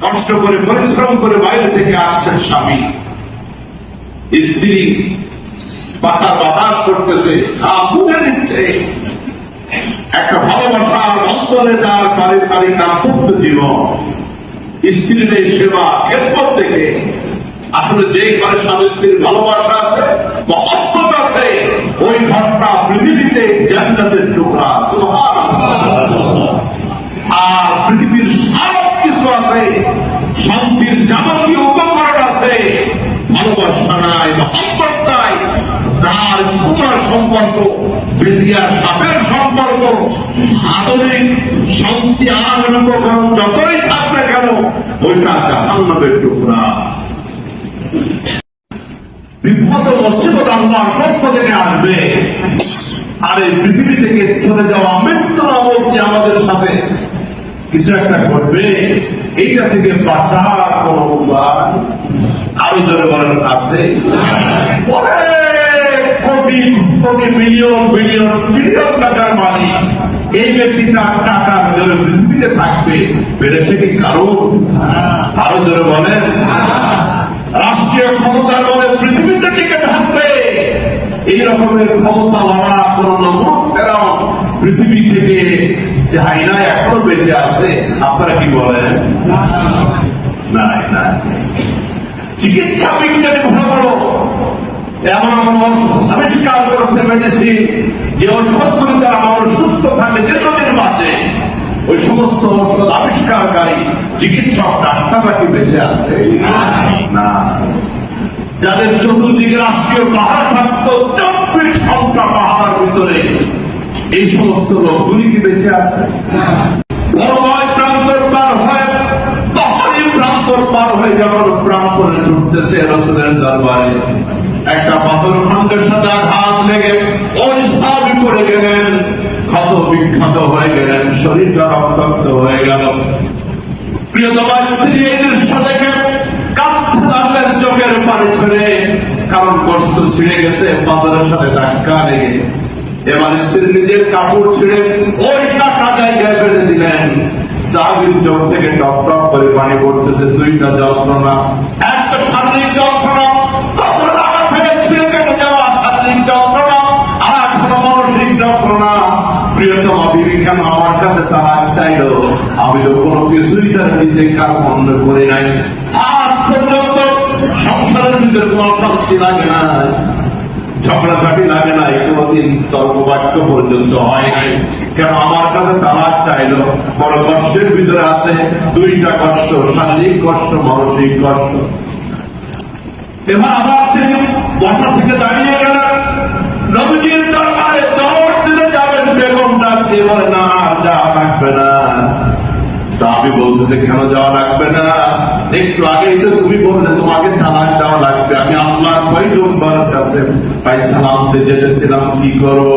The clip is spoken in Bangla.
কষ্ট করে পরিশ্রম করে বাইরে থেকে আসছেন স্বামী, স্ত্রী বাতার বাতাস করতেছে, বুঝে নিচ্ছে একটা ভালোবাসার অন্তরে তার পারিবারিক দাম্পত্য জীবন, স্ত্রীর এই সেবা খেদমত থেকে আসলে যে ঘরে স্বামী স্ত্রীর ভালোবাসা আছে, মহব্বত আছে, ওই ঘরটা পৃথিবীতে জান্নাতের টুকরা। সুবহানাল্লাহ। আর পৃথিবীর সব কিছু আছে, শান্তির যাবতীয় উপকরণ আছে, ভালোবাসা নাই, মহব্বত নাই, তার কুমার সম্পর্ক, বেজিয়ার সাপের সম্পর্ক, আধুনিক শান্তি আর উপকরণ যতই থাকবে কেন, ওইটা জাহান্নামের টুকরা। বিপদ মুসিবত আল্লাহর পক্ষ থেকে আসবে, আর এই পৃথিবী থেকে চলে যাওয়া মৃত্যু নামক যে আমাদের সাথে কিছু একটা ঘটবে, এইটা থেকে বাঁচার কোন উপায় আরো জোরে বলেন আছে? Crore crore million billion trillion টাকার মালিক এই ব্যক্তি তার টাকার জোরে পৃথিবীতে থাকবে, বেড়েছে কি কারণ? আরো জোরে বলেন। রাষ্ট্রীয় ক্ষমতার বলে পৃথিবীতে টিকে থাকবে, এই রকমের ক্ষমতা লড়া কোন নমরুদ ফেরাউন পৃথিবী থেকে যাই না, এখনো বেঁচে আছে। আপনারা কি বলেন? নাই না। চিকিৎসা বিজ্ঞানী ভালো এমন এমন আবিষ্কার করেছে মেডিসিন, যে ঔষধগুলি দ্বারা মানুষ সুস্থ থাকে, দীর্ঘদিন বাঁচে। ওই সমস্ত ঔষধ আবিষ্কারকারী চিকিৎসক ডাক্তাররা কি বেঁচে আছে? না। যাদের চতুর্দিকে রাষ্ট্রীয় পাহাড় থাকতো, 24 ঘন্টা পাহাড়ের ভিতরে, এই সমস্ত লোকগুলি কি বেঁচে আছে? প্রান্তর পার হয়ে, পাহাড়ি প্রান্তর পার হয়ে যখন প্রান্তরে ছুটতেছে রাসূলের দরবারে, একটা পাথর খন্ডের সাথে হাত লেগে ওই সাহাবী পড়ে গেলেন, ক্ষত বিক্ষত হয়ে গেলেন, শরীরটা রক্তাক্ত হয়ে গেল। প্রিয়তমা স্ত্রী এই দৃশ্য দেখে কাঁদতে লাগলেন চোখের পানি ছেড়ে, কারণ কষ্ট ছিঁড়ে গেছে পাথরের সাথে ধাক্কা লেগে। এবার স্ত্রী নিজের কাপড় ছিঁড়ে ওই কাটা জায়গায় বেঁধে দিলেন। সাহাবীর চোখ থেকে টপ টপ করে পানি পড়তেছে। দুইটা যন্ত্রণা, একটা শারীরিক যন্ত্রণা, পাথর আগা থেকে ছিঁড়ে কেটে যাওয়া শারীরিক যন্ত্রণা, আর একটা মানসিক যন্ত্রণা। প্রিয়তমা বিবি কেন আমার কাছে তালাক চাইলো? আমি তো কোনো কিছুই তার দিতে কার বন্ধ করি নাই, আজ পর্যন্ত সংসারের ভিতরে কোন শান্তি লাগে না, ঝগড়াঝাটি লাগে নাই, কোনদিন তর্ক বাক্য পর্যন্ত হয় নাই। কেন আমার কাছে তালাক চাইলো? বড় কষ্টের ভিতরে আছে, দুইটা কষ্ট, শারীরিক কষ্ট, মানসিক কষ্ট। এবার আবার তিনি বসা থেকে দাঁড়িয়ে গেলেন, নবীজির দরবারে দৌড় দিতে যাবেন, বেগম ডাক দিয়ে বলে, না যাওয়া লাগবে না। সাহাবী বলতেছে, কেন যাওয়া লাগবে না? একটু আগেই তো তুমি বললে তোমাকে তালাক দেওয়া লাগবে। আমি আল্লাহর পয়গম্বরের কাছে ফায়সালা আনতে যেতেছিলাম, কি করো?